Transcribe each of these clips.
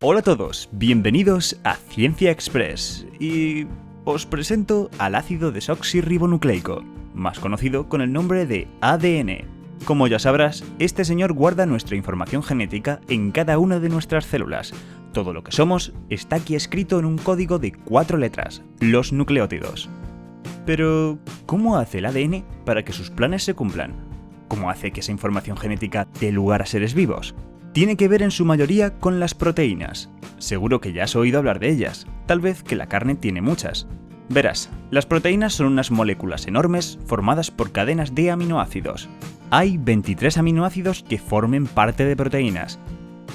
Hola a todos, bienvenidos a Ciencia Express y os presento al ácido desoxirribonucleico, más conocido con el nombre de ADN. Como ya sabrás, este señor guarda nuestra información genética en cada una de nuestras células. Todo lo que somos está aquí escrito en un código de 4 letras, los nucleótidos. Pero, ¿cómo hace el ADN para que sus planes se cumplan? ¿Cómo hace que esa información genética dé lugar a seres vivos? Tiene que ver en su mayoría con las proteínas. Seguro que ya has oído hablar de ellas, tal vez que la carne tiene muchas. Verás, las proteínas son unas moléculas enormes formadas por cadenas de aminoácidos. Hay 23 aminoácidos que formen parte de proteínas.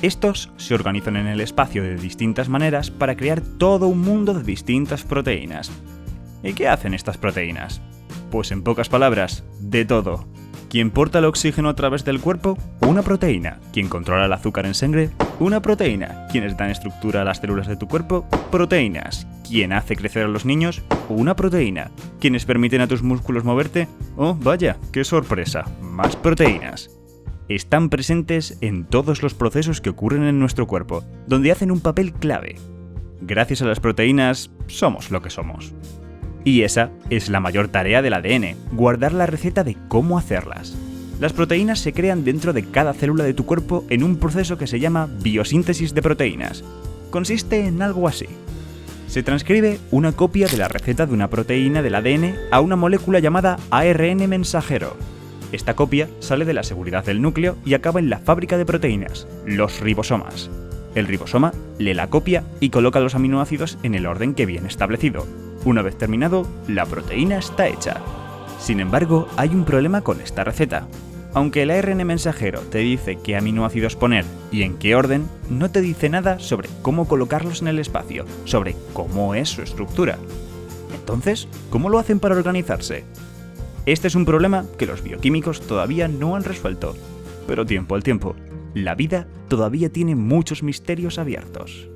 Estos se organizan en el espacio de distintas maneras para crear todo un mundo de distintas proteínas. ¿Y qué hacen estas proteínas? Pues en pocas palabras, de todo. ¿Quién porta el oxígeno a través del cuerpo? Una proteína. ¿Quién controla el azúcar en sangre? Una proteína. ¿Quiénes dan estructura a las células de tu cuerpo? Proteínas. ¿Quién hace crecer a los niños? Una proteína. ¿Quiénes permiten a tus músculos moverte? Oh, vaya, qué sorpresa. Más proteínas. Están presentes en todos los procesos que ocurren en nuestro cuerpo, donde hacen un papel clave. Gracias a las proteínas, somos lo que somos. Y esa es la mayor tarea del ADN, guardar la receta de cómo hacerlas. Las proteínas se crean dentro de cada célula de tu cuerpo en un proceso que se llama biosíntesis de proteínas. Consiste en algo así. Se transcribe una copia de la receta de una proteína del ADN a una molécula llamada ARN mensajero. Esta copia sale de la seguridad del núcleo y acaba en la fábrica de proteínas, los ribosomas. El ribosoma lee la copia y coloca los aminoácidos en el orden que viene establecido. Una vez terminado, la proteína está hecha. Sin embargo, hay un problema con esta receta. Aunque el ARN mensajero te dice qué aminoácidos poner y en qué orden, no te dice nada sobre cómo colocarlos en el espacio, sobre cómo es su estructura. Entonces, ¿cómo lo hacen para organizarse? Este es un problema que los bioquímicos todavía no han resuelto. Pero tiempo al tiempo, la vida todavía tiene muchos misterios abiertos.